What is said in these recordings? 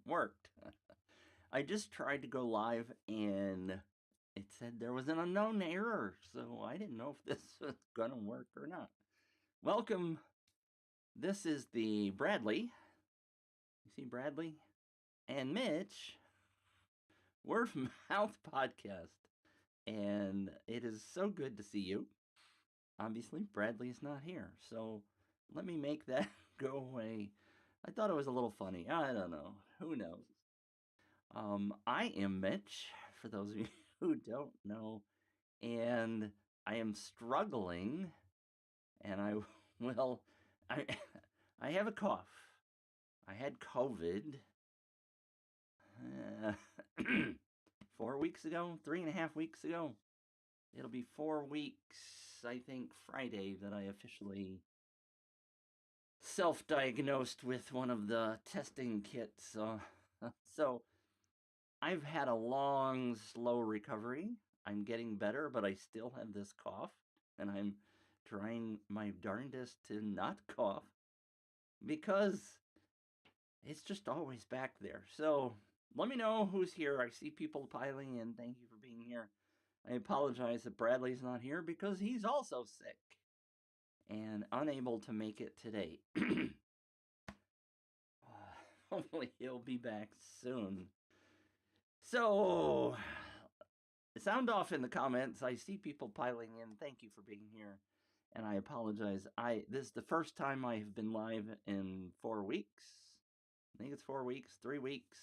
worked. I just tried to go live and it said there was an unknown error, so I didn't know if this was gonna work or not. Welcome. This is the Bradley. You see Bradley? And Mitch. Word of Mouth Podcast. And it is so good to see you. Obviously, Bradley's not here, so let me make that go away. I thought it was a little funny. I don't know. Who knows? I am Mitch, for those of you who don't know, and I am struggling, and I I have a cough. I had COVID 4 weeks ago, 3.5 weeks ago. It'll be 4 weeks, I think, Friday, that I officially self-diagnosed with one of the testing kits. So I've had a long, slow recovery. I'm getting better, but I still have this cough, and I'm trying my darndest to not cough because it's just always back there. So let me know who's here. I see people piling in. Thank you for being here. I apologize that Bradley's not here because he's also sick and unable to make it today. Hopefully he'll be back soon. So, sound off in the comments. I see people piling in. Thank you for being here. And I apologize. This is the first time I have been live in 4 weeks. I think it's 4 weeks, 3 weeks.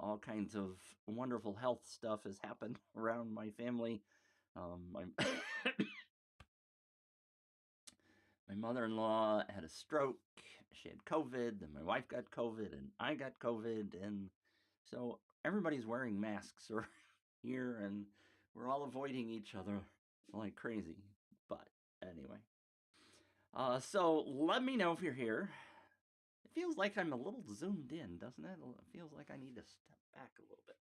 All kinds of wonderful health stuff has happened around my family. My mother-in-law had a stroke. She had COVID, and my wife got COVID, and I got COVID, and so everybody's wearing masks here, and we're all avoiding each other like crazy. But anyway, so let me know if you're here. It feels like I'm a little zoomed in, doesn't it? It feels like I need to step back a little bit.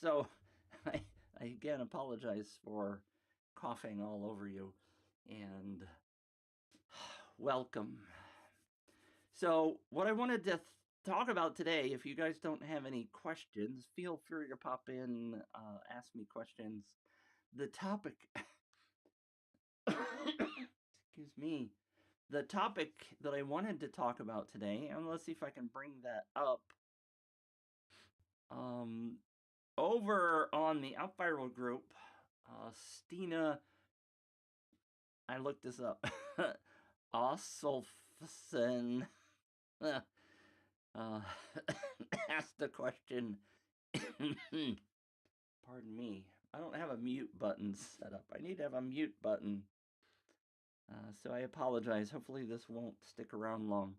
So I again apologize for coughing all over you, and welcome. So what I wanted to talk about today, if you guys don't have any questions, feel free to pop in, ask me questions. The topic, excuse me, the topic that I wanted to talk about today, and let's see if I can bring that up. Over on the Out Viral group, Stina, I looked this up, Ossolfson, asked a question. Pardon me. I don't have a mute button set up. I need to have a mute button. So I apologize. Hopefully this won't stick around long.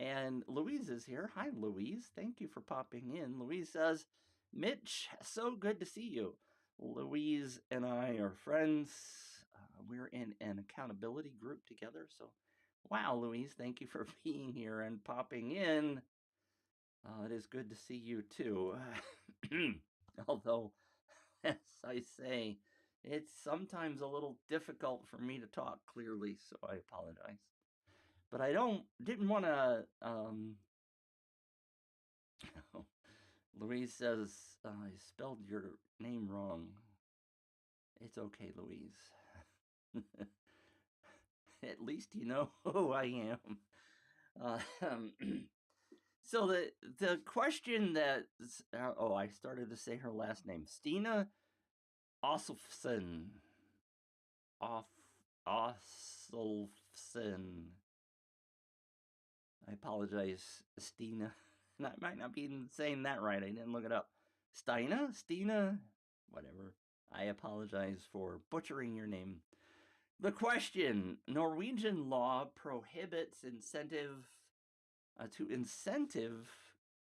And Louise is here. Hi, Louise. Thank you for popping in. Louise says, Mitch, so good to see you. Louise and I are friends. We're in an accountability group together. So, wow, Louise, thank you for being here and popping in. It is good to see you too. Although, as I say, it's sometimes a little difficult for me to talk clearly, so I apologize. But I didn't want to, Louise says, I spelled your name wrong. It's okay, Louise. At least you know who I am. So the question that, I started to say her last name, Stina Osselfson. Osselfson. I apologize, Stina. I might not be saying that right. I didn't look it up. Stina? Whatever. I apologize for butchering your name. The question: Norwegian law prohibits to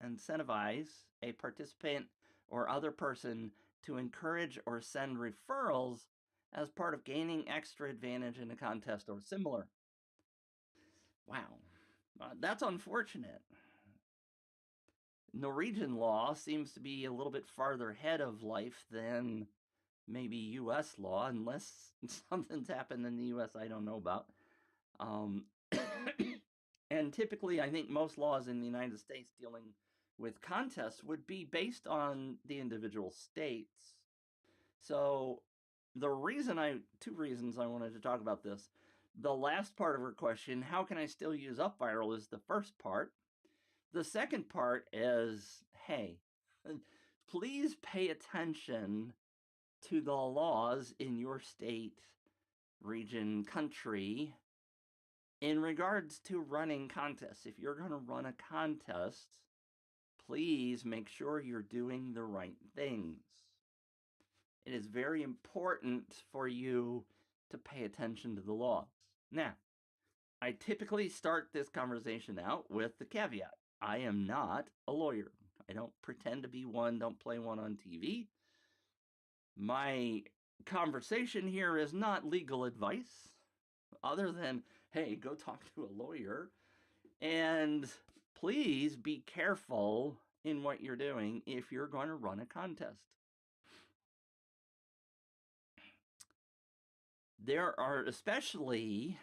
incentivize a participant or other person to encourage or send referrals as part of gaining extra advantage in a contest or similar. Wow. That's unfortunate. Norwegian law seems to be a little bit farther ahead of life than maybe U.S. law, unless something's happened in the U.S. I don't know about. And typically, I think most laws in the United States dealing with contests would be based on the individual states. So two reasons I wanted to talk about this. The last part of her question, how can I still use UpViral, is the first part. The second part is, hey, please pay attention to the laws in your state, region, country in regards to running contests. If you're going to run a contest, please make sure you're doing the right things. It is very important for you to pay attention to the laws. Now, I typically start this conversation out with the caveat. I am not a lawyer. I don't pretend to be one, don't play one on TV. My conversation here is not legal advice, other than, hey, go talk to a lawyer. And please be careful in what you're doing if you're going to run a contest. There are especially,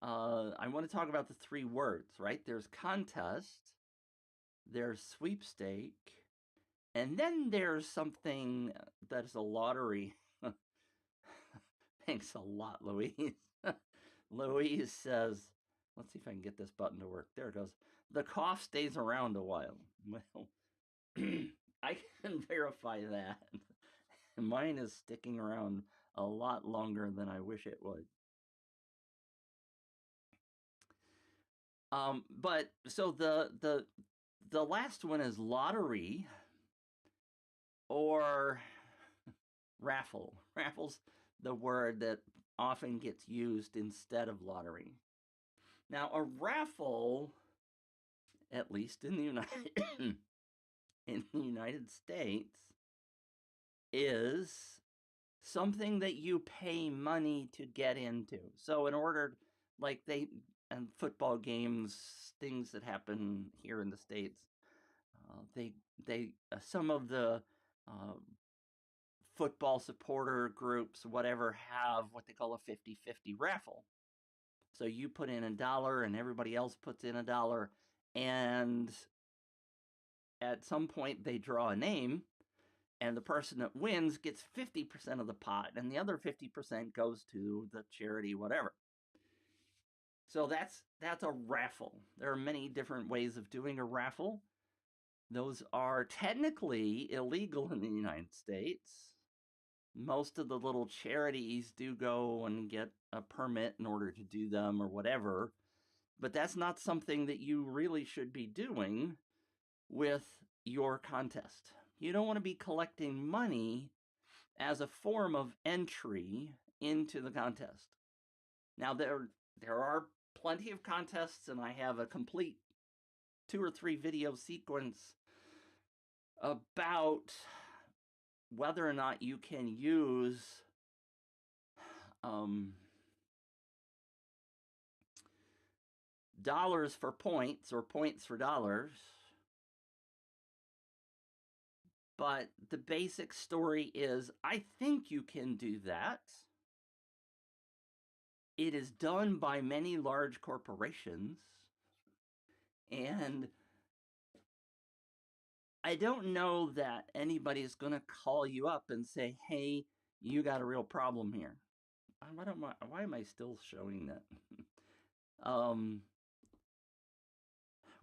I want to talk about the three words, right? There's contest, there's sweepstake, and then there's something that's a lottery. Thanks a lot, Louise. Louise says, let's see if I can get this button to work. There it goes. The cough stays around a while. Well, I can verify that. Mine is sticking around a lot longer than I wish it would. But so the last one is lottery or raffle. Raffle's the word that often gets used instead of lottery. Now, a raffle, at least in the United States, is something that you pay money to get into. So in order, like and football games, things that happen here in the States, some of the football supporter groups, whatever, have what they call a 50-50 raffle. So you put in $1 and everybody else puts in $1, and at some point they draw a name, and the person that wins gets 50% of the pot, and the other 50% goes to the charity, whatever. So that's a raffle. There are many different ways of doing a raffle. Those are technically illegal in the United States. Most of the little charities do go and get a permit in order to do them or whatever, but that's not something that you really should be doing with your contest. You don't want to be collecting money as a form of entry into the contest. Now, there are plenty of contests, and I have a complete 2 or 3 video sequence about whether or not you can use dollars for points or points for dollars. But the basic story is, I think you can do that. It is done by many large corporations. And I don't know that anybody's going to call you up and say, hey, you got a real problem here. Why am I still showing that?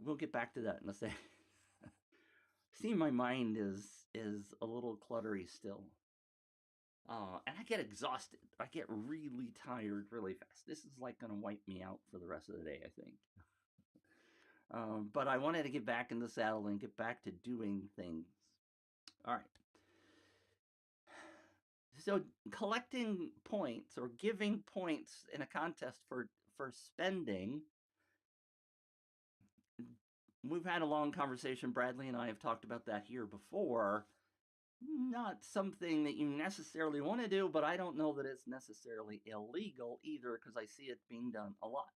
We'll get back to that in a second. See, my mind is a little cluttery still. And I get exhausted. I get really tired really fast. This is like going to wipe me out for the rest of the day, I think. But I wanted to get back in the saddle and get back to doing things. All right. So collecting points or giving points in a contest for spending. We've had a long conversation. Bradley and I have talked about that here before. Not something that you necessarily want to do, but I don't know that it's necessarily illegal either, because I see it being done a lot.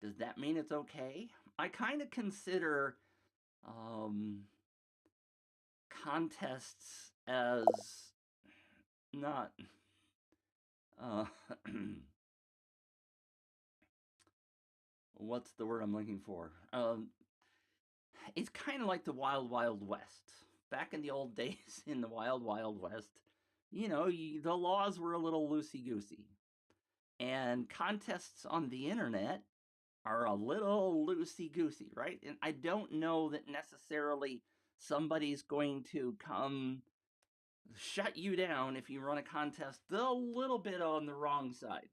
Does that mean it's okay? I kind of consider contests as not what's the word I'm looking for? It's kind of like the Wild Wild West. Back in the old days, in the Wild Wild West, the laws were a little loosey goosey, and contests on the internet are a little loosey goosey, right? And I don't know that necessarily somebody's going to come shut you down if you run a contest a little bit on the wrong side.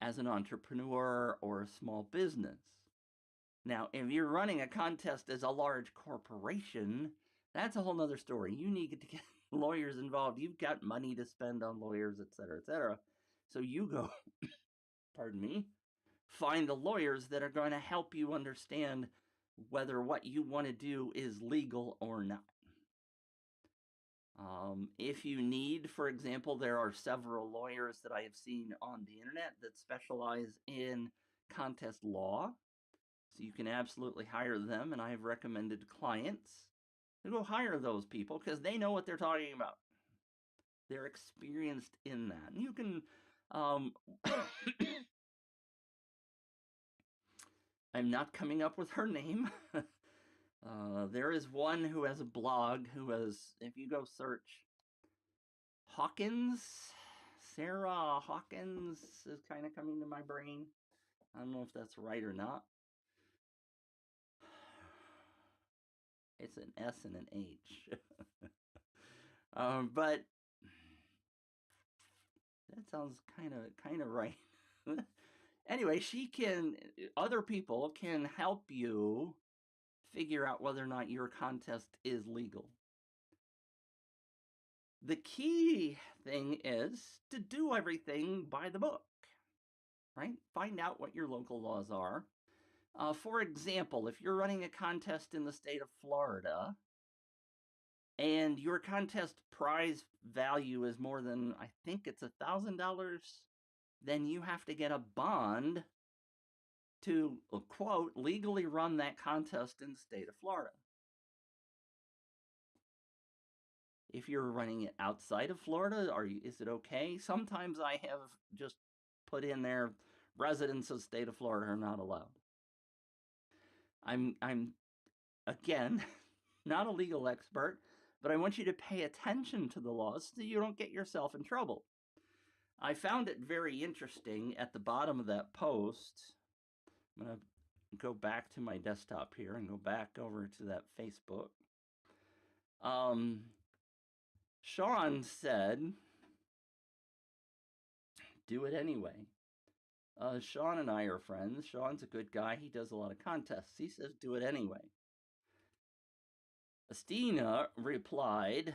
As an entrepreneur or a small business. Now, if you're running a contest as a large corporation, that's a whole nother story. You need to get lawyers involved. You've got money to spend on lawyers, et cetera, et cetera. So you go, pardon me, find the lawyers that are going to help you understand whether what you want to do is legal or not. If you need, for example, there are several lawyers that I have seen on the internet that specialize in contest law. So you can absolutely hire them, and I have recommended clients to go hire those people because they know what they're talking about. They're experienced in that. And you can, I'm not coming up with her name. There is one who has a blog who has, if you go search Hawkins, Sarah Hawkins is kind of coming to my brain. I don't know if that's right or not. It's an S and an H. But that sounds kind of right. Anyway, other people can help you figure out whether or not your contest is legal. The key thing is to do everything by the book, right? Find out what your local laws are. For example, if you're running a contest in the state of Florida and your contest prize value is more than, I think it's $1,000, then you have to get a bond to, quote, legally run that contest in the state of Florida. If you're running it outside of Florida, is it okay? Sometimes I have just put in there, residents of the state of Florida are not allowed. I'm again, not a legal expert, but I want you to pay attention to the laws so you don't get yourself in trouble. I found it very interesting at the bottom of that post. I'm going to go back to my desktop here and go back over to that Facebook. Sean said, do it anyway. Sean and I are friends. Sean's a good guy. He does a lot of contests. He says, do it anyway. Estina replied,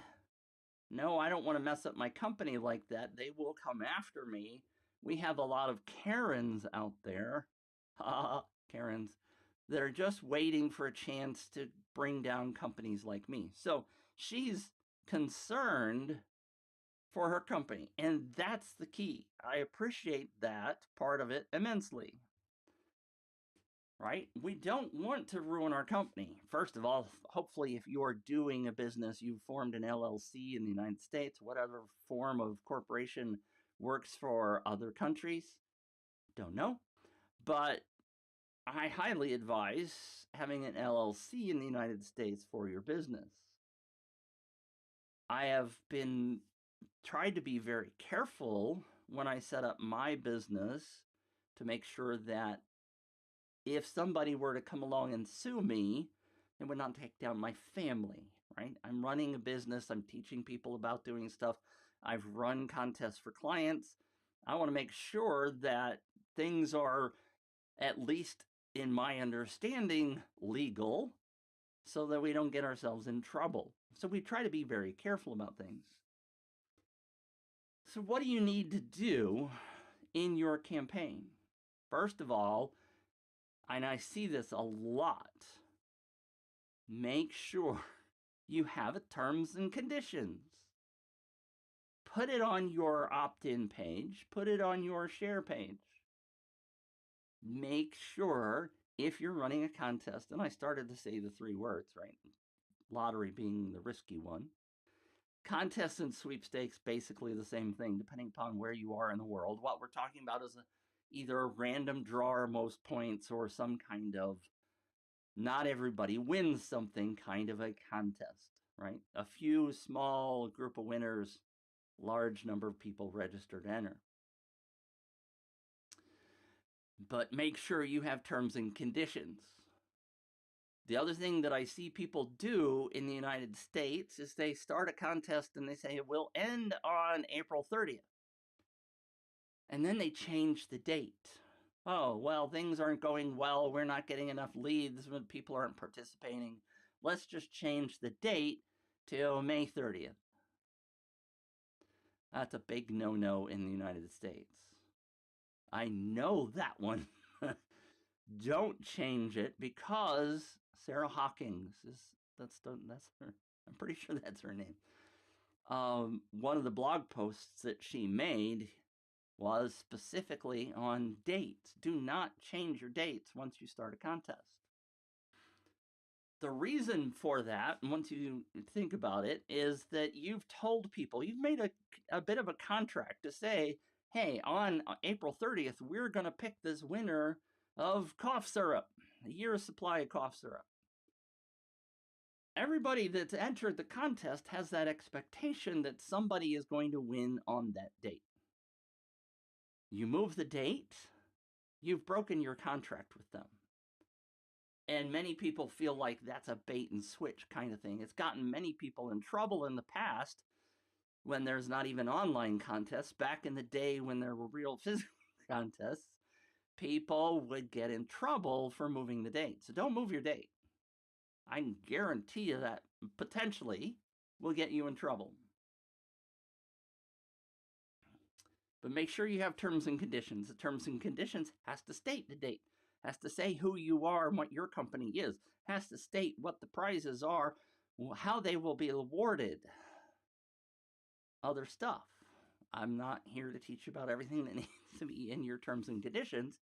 no, I don't want to mess up my company like that. They will come after me. We have a lot of Karens out there. Karens. That are just waiting for a chance to bring down companies like me. So she's concerned for her company, and that's the key. I appreciate that part of it immensely. Right? We don't want to ruin our company. First of all, hopefully, if you're doing a business, you've formed an LLC in the United States, whatever form of corporation works for other countries. Don't know. But I highly advise having an LLC in the United States for your business. I have tried to be very careful when I set up my business to make sure that if somebody were to come along and sue me, it would not take down my family, right? I'm running a business. I'm teaching people about doing stuff. I've run contests for clients. I want to make sure that things are, at least in my understanding, legal so that we don't get ourselves in trouble. So we try to be very careful about things. So what do you need to do in your campaign? First of all, and I see this a lot, make sure you have a terms and conditions. Put it on your opt-in page. Put it on your share page. Make sure if you're running a contest, and I started to say the 3 words, right? Lottery being the risky one. Contests and sweepstakes, basically the same thing, depending upon where you are in the world. What we're talking about is either a random draw or most points or some kind of not everybody wins something kind of a contest, right? A few small group of winners, large number of people registered to enter. But make sure you have terms and conditions. The other thing that I see people do in the United States is they start a contest and they say it will end on April 30th. And then they change the date. Oh, well, things aren't going well. We're not getting enough leads when people aren't participating. Let's just change the date to May 30th. That's a big no-no in the United States. I know that one. Don't change it because Sarah Hawkins that's her. I'm pretty sure that's her name. One of the blog posts that she made was specifically on dates. Do not change your dates once you start a contest. The reason for that, once you think about it, is that you've told people, you've made a bit of a contract to say, hey, on April 30th, we're going to pick this winner of cough syrup, a year's supply of cough syrup. Everybody that's entered the contest has that expectation that somebody is going to win on that date. You move the date, you've broken your contract with them. And many people feel like that's a bait and switch kind of thing. It's gotten many people in trouble in the past when there's not even online contests. Back in the day when there were real physical contests, people would get in trouble for moving the date. So don't move your date. I can guarantee you that potentially will get you in trouble. But make sure you have terms and conditions. The terms and conditions has to state the date, has to say who you are and what your company is, has to state what the prizes are, how they will be awarded, other stuff. I'm not here to teach you about everything that needs to be in your terms and conditions,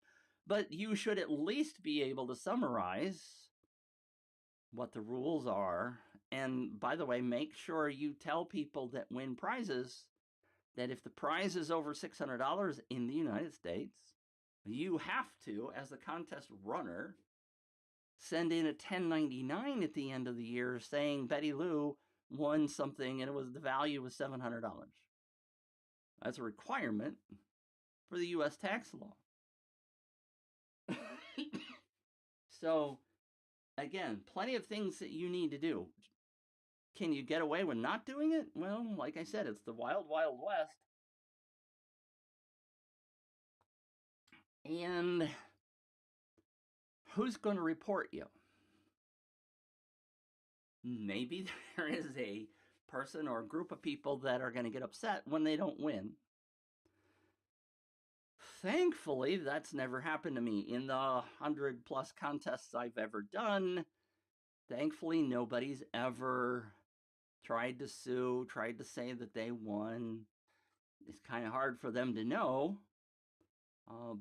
but you should at least be able to summarize what the rules are. And by the way, make sure you tell people that win prizes that if the prize is over $600 in the United States, you have to, as the contest runner, send in a 1099 at the end of the year saying Betty Lou won something and the value was $700. That's a requirement for the U.S. tax law. So, again, plenty of things that you need to do. Can you get away with not doing it? Well, like I said, it's the wild, wild west. And who's going to report you? Maybe there is a person or a group of people that are going to get upset when they don't win. Thankfully, that's never happened to me. In the 100+ contests I've ever done, thankfully, nobody's ever tried to sue, tried to say that they won. It's kind of hard for them to know.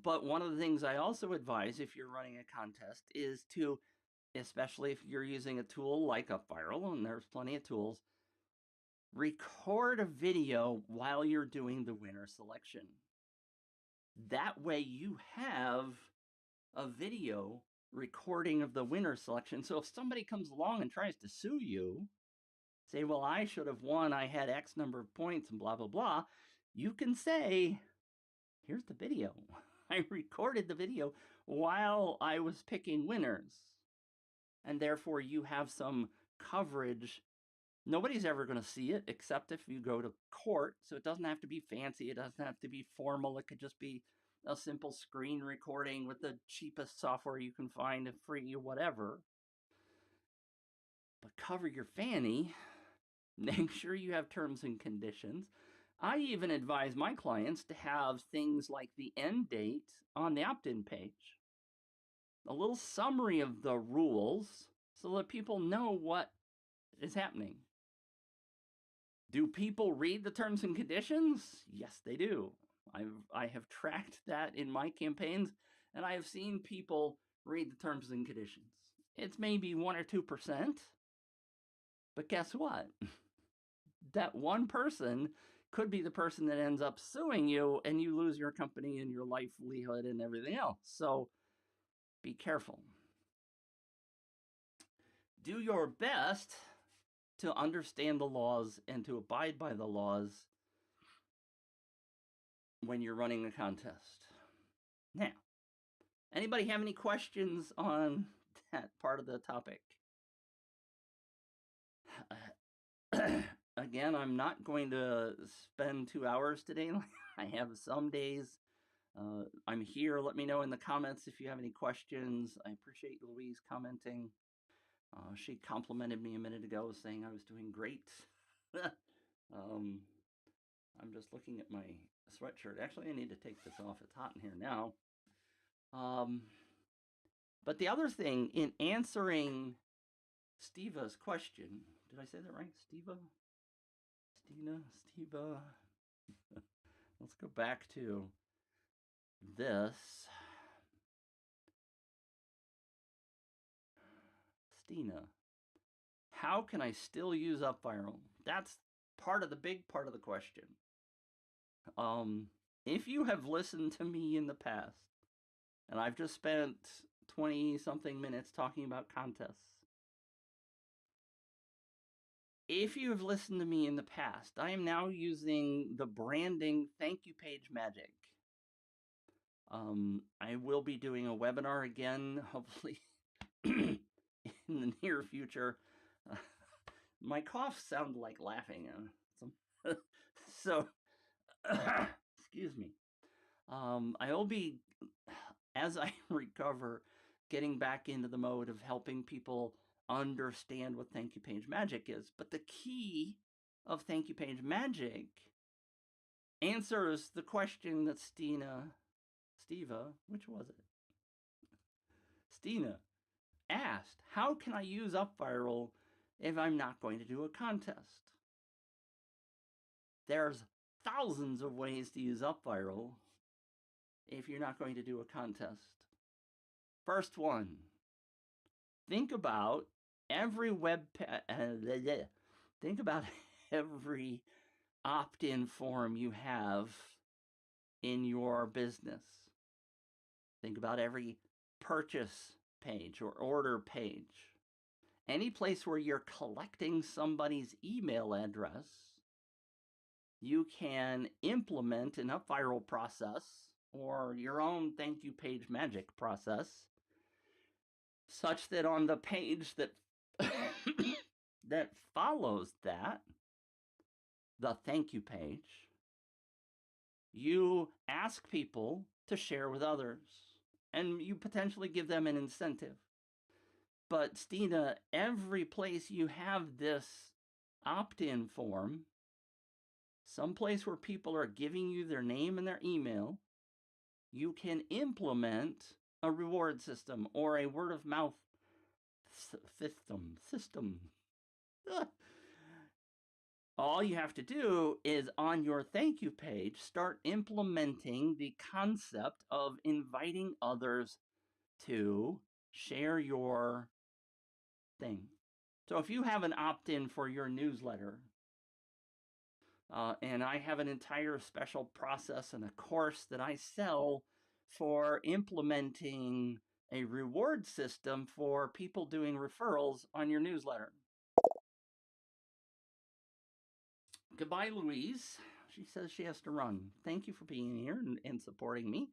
But one of the things I also advise if you're running a contest is to, especially if you're using a tool like UpViral, and there's plenty of tools, record a video while you're doing the winner selection. That way you have a video recording of the winner selection. So if somebody comes along and tries to sue you, say, well, I should have won, I had X number of points and blah, blah, blah, you can say, here's the video. I recorded the video while I was picking winners. And therefore you have some coverage. Nobody's ever going to see it except if you go to court. So it doesn't have to be fancy. It doesn't have to be formal. It could just be a simple screen recording with the cheapest software you can find, free or whatever. But cover your fanny. Make sure you have terms and conditions. I even advise my clients to have things like the end date on the opt-in page. A little summary of the rules so that people know what is happening. Do people read the terms and conditions? Yes, they do. I have tracked that in my campaigns, and I have seen people read the terms and conditions. It's maybe 1 or 2%, but guess what? That one person could be the person that ends up suing you and you lose your company and your livelihood and everything else. So be careful. Do your best to understand the laws and to abide by the laws when you're running a contest. Now, anybody have any questions on that part of the topic? Again, I'm not going to spend 2 hours today. I have some days. I'm here. Let me know in the comments if you have any questions. I appreciate Louise commenting. She complimented me a minute ago saying I was doing great. I'm just looking at my sweatshirt. Actually, I need to take this off. It's hot in here now. But the other thing in answering Steva's question, did I say that right? Steva? Let's go back to this. Stina, how can I still use UpViral? That's the big part of the question. If you have listened to me in the past, and I've just spent 20 something minutes talking about contests. If you have listened to me in the past, I am now using the branding thank you page magic. I will be doing a webinar again, hopefully in the near future. My coughs sound like laughing. So, excuse me. I will be, as I recover, getting back into the mode of helping people understand what Thank You Page Magic is. But the key of Thank You Page Magic answers the question that Stina, which was it? Stina asked, how can I use UpViral if I'm not going to do a contest? There's thousands of ways to use UpViral if you're not going to do a contest. First one, think about every think about every opt-in form you have in your business. Think about every purchase page or order page. Any place where you're collecting somebody's email address, you can implement an UpViral process or your own thank you page magic process such that on the page that that follows that, the thank you page, you ask people to share with others and you potentially give them an incentive. But Stina, every place you have this opt-in form, someplace where people are giving you their name and their email, you can implement a reward system or a word of mouth system. All you have to do is on your thank you page, start implementing the concept of inviting others to share your thing. So if you have an opt-in for your newsletter, and I have an entire special process and a course that I sell for implementing a reward system for people doing referrals on your newsletter. Goodbye, Louise. She says she has to run. Thank you for being here and supporting me.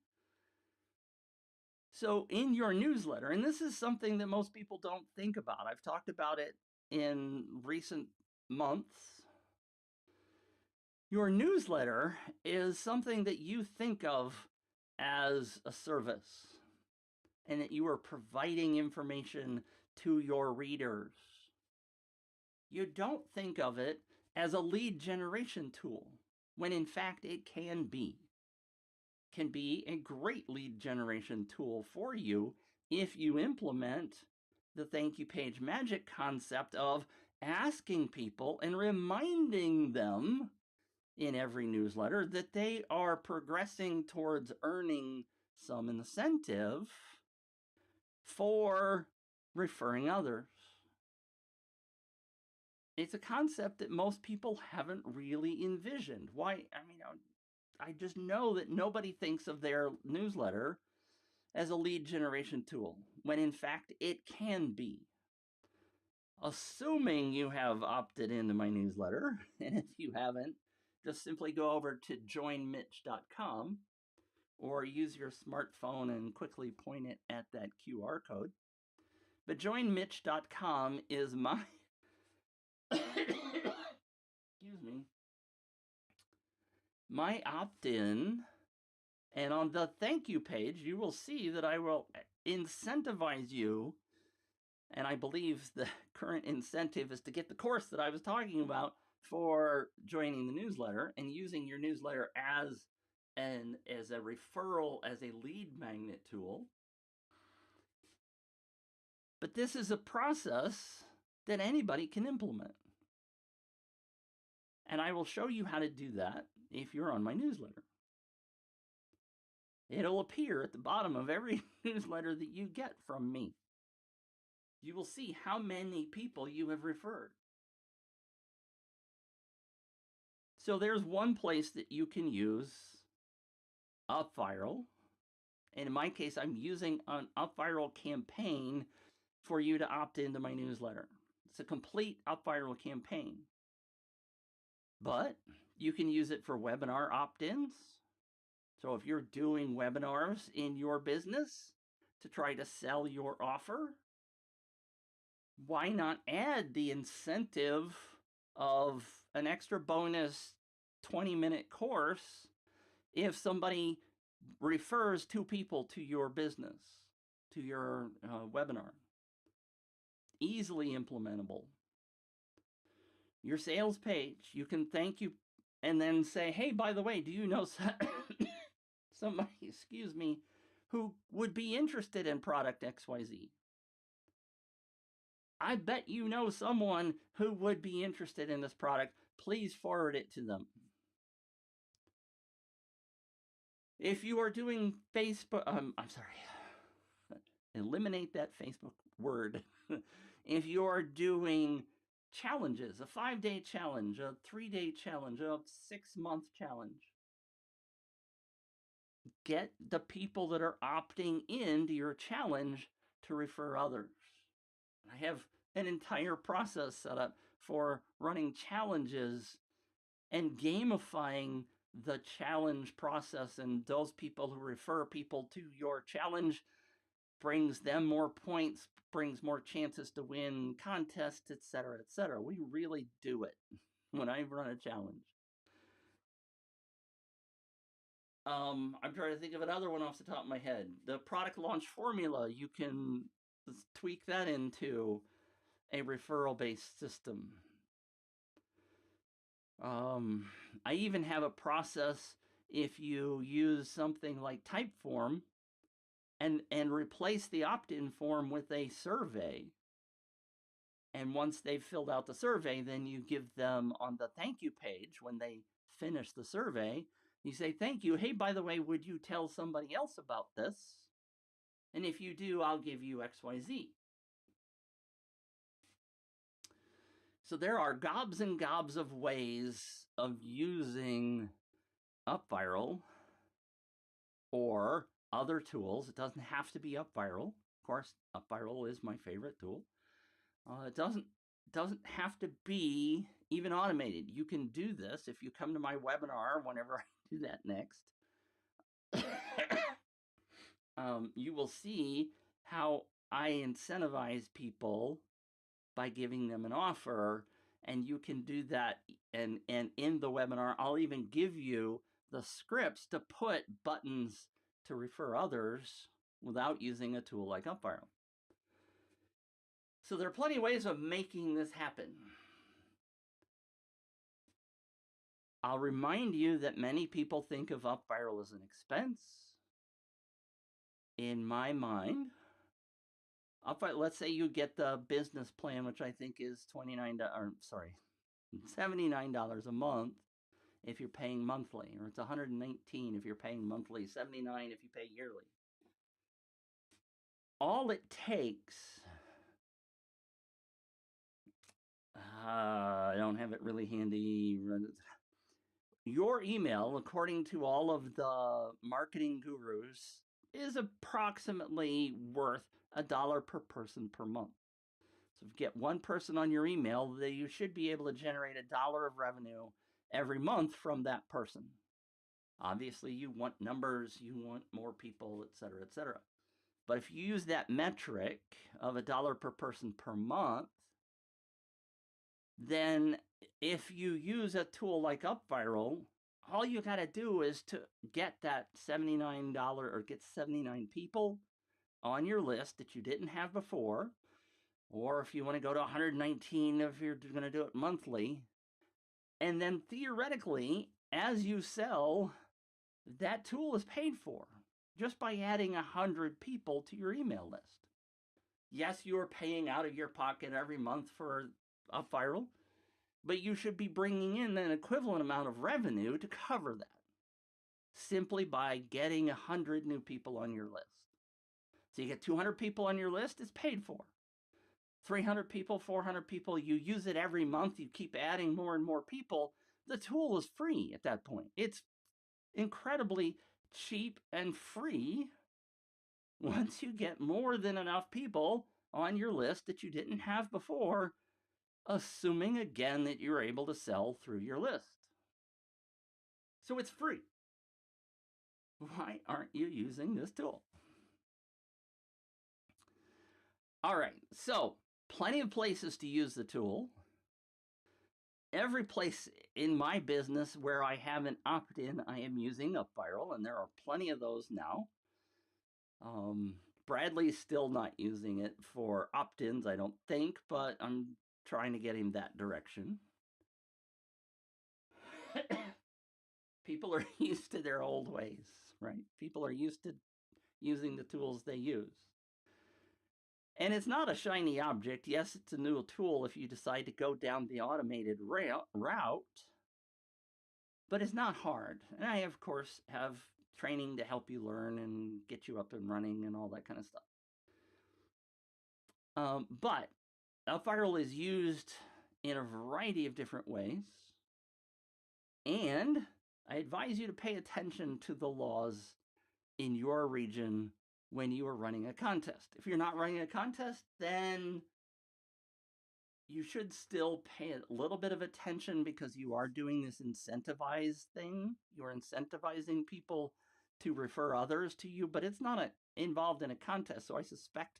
So in your newsletter, and this is something that most people don't think about. I've talked about it in recent months. Your newsletter is something that you think of as a service and that you are providing information to your readers. You don't think of it as a lead generation tool, when in fact it can be a great lead generation tool for you if you implement the thank you page magic concept of asking people and reminding them in every newsletter that they are progressing towards earning some incentive for referring others. it's a concept that most people haven't really envisioned. Why? I mean, I just know that nobody thinks of their newsletter as a lead generation tool, when in fact it can be. Assuming you have opted into my newsletter, and if you haven't, just simply go over to joinmitch.com or use your smartphone and quickly point it at that QR code. But joinmitch.com is my excuse me, my opt-in, and on the thank you page you will see that I will incentivize you, and I believe the current incentive is to get the course that I was talking about for joining the newsletter and using your newsletter as a referral, as a lead magnet tool. But this is a process that anybody can implement. And I will show you how to do that if you're on my newsletter. It'll appear at the bottom of every newsletter that you get from me. You will see how many people you have referred. So there's one place that you can use UpViral. And in my case, I'm using an UpViral campaign for you to opt into my newsletter. It's a complete UpViral campaign. But you can use it for webinar opt-ins. So if you're doing webinars in your business to try to sell your offer, why not add the incentive of an extra bonus 20-minute course if somebody refers 2 people to your business, to your webinar? Easily implementable. Your sales page, you can thank you and then say, hey, by the way, do you know somebody, excuse me, who would be interested in product XYZ? I bet you know someone who would be interested in this product. Please forward it to them. If you are doing Facebook, I'm sorry, eliminate that Facebook word. If you are doing challenges, a 5-day challenge, a 3-day challenge, a 6-month challenge, get the people that are opting into your challenge to refer others. I have an entire process set up for running challenges and gamifying the challenge process, and those people who refer people to your challenge brings them more points, brings more chances to win contests, etc., etc. We really do it when I run a challenge. I'm trying to think of another one off the top of my head. The product launch formula, you can tweak that into a referral-based system. I even have a process if you use something like Typeform and replace the opt-in form with a survey. And once they've filled out the survey, then you give them on the thank you page, when they finish the survey, you say, thank you. Hey, by the way, would you tell somebody else about this? And if you do, I'll give you XYZ. So there are gobs and gobs of ways of using UpViral or other tools. It doesn't have to be UpViral. Of course, UpViral is my favorite tool. It doesn't have to be even automated. You can do this if you come to my webinar whenever I do that next. You will see how I incentivize people by giving them an offer, and you can do that. And in the webinar, I'll even give you the scripts to put buttons to refer others without using a tool like UpViral. So there are plenty of ways of making this happen. I'll remind you that many people think of UpViral as an expense. In my mind, let's say you get the business plan, which I think is $79 a month if you're paying monthly, or it's $119 if you're paying monthly, $79 if you pay yearly. All it takes, I don't have it really handy. Your email, according to all of the marketing gurus, is approximately worth $1 per person per month. So if you get one person on your email, you should be able to generate $1 of revenue every month from that person. Obviously, you want numbers, you want more people, et cetera, et cetera. But if you use that metric of $1 per person per month, then if you use a tool like UpViral, all you got to do is to get that $79 or get 79 people on your list that you didn't have before. Or if you want to go to 119, if you're going to do it monthly. And then theoretically, as you sell, that tool is paid for just by adding 100 people to your email list. Yes, you're paying out of your pocket every month for UpViral, but you should be bringing in an equivalent amount of revenue to cover that simply by getting 100 new people on your list. So you get 200 people on your list, it's paid for. 300 people, 400 people, you use it every month, you keep adding more and more people, the tool is free at that point. It's incredibly cheap and free once you get more than enough people on your list that you didn't have before, assuming again that you're able to sell through your list. So it's free. Why aren't you using this tool? All right, so plenty of places to use the tool. Every place in my business where I have an opt-in, I am using UpViral, and there are plenty of those now. Bradley's still not using it for opt-ins, I don't think, but I'm trying to get him that direction. People are used to their old ways, right? People are used to using the tools they use. And it's not a shiny object. Yes, it's a new tool if you decide to go down the automated route, but it's not hard. And I, of course, have training to help you learn and get you up and running and all that kind of stuff. But UpViral is used in a variety of different ways. And I advise you to pay attention to the laws in your region when you are running a contest. If you're not running a contest, then you should still pay a little bit of attention because you are doing this incentivized thing. You're incentivizing people to refer others to you, but it's not involved in a contest. So I suspect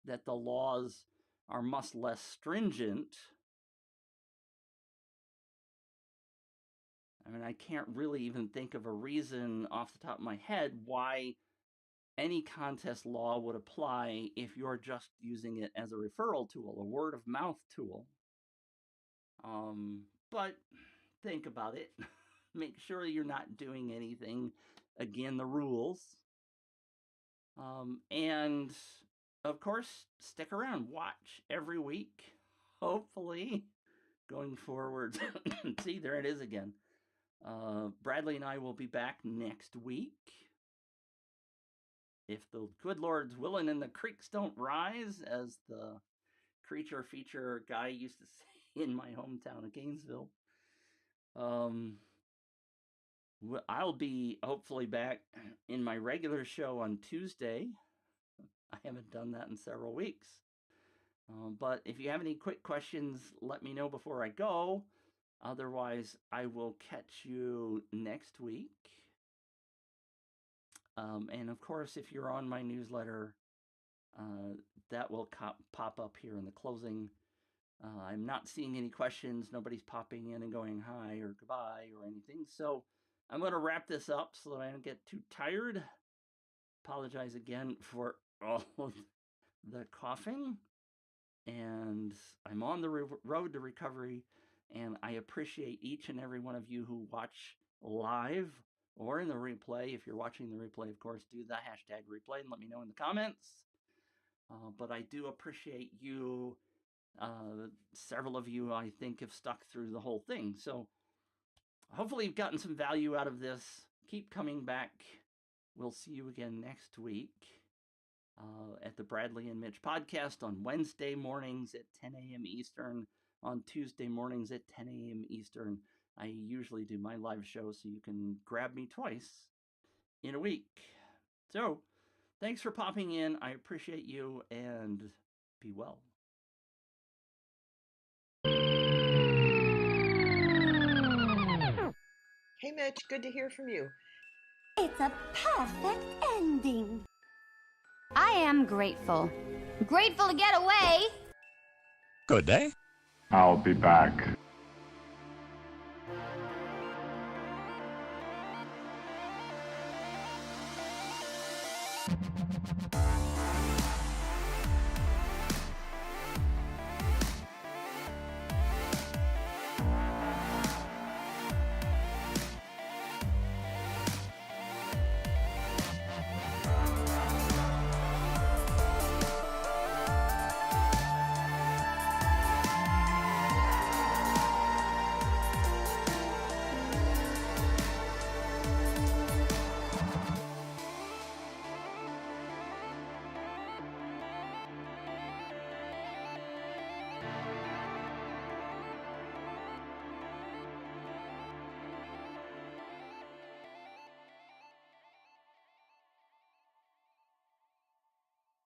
that the laws are much less stringent. I mean, I can't really even think of a reason off the top of my head why any contest law would apply if you're just using it as a referral tool, a word of mouth tool. But think about it. Make sure you're not doing anything against the rules. And of course, stick around. Watch every week. Hopefully, going forward. See, there it is again. Bradley and I will be back next week. If the good Lord's willing and the creeks don't rise, as the creature feature guy used to say in my hometown of Gainesville. I'll be hopefully back in my regular show on Tuesday. I haven't done that in several weeks. But if you have any quick questions, let me know before I go. Otherwise, I will catch you next week. And of course, if you're on my newsletter, that will pop up here in the closing. I'm not seeing any questions. Nobody's popping in and going hi or goodbye or anything. So I'm going to wrap this up so that I don't get too tired. Apologize again for all of the coughing. And I'm on the road to recovery. And I appreciate each and every one of you who watch live or in the replay. If you're watching the replay, of course, do the hashtag replay and let me know in the comments. But I do appreciate you. Several of you, I think, have stuck through the whole thing. So hopefully you've gotten some value out of this. Keep coming back. We'll see you again next week at the Bradley and Mitch podcast on Wednesday mornings at 10 a.m. Eastern. on Tuesday mornings at 10 a.m. Eastern. I usually do my live show, so you can grab me twice in a week. So, thanks for popping in. I appreciate you, and be well. Hey, Mitch, good to hear from you. It's a perfect ending. I am grateful. Grateful to get away. Good day. I'll be back.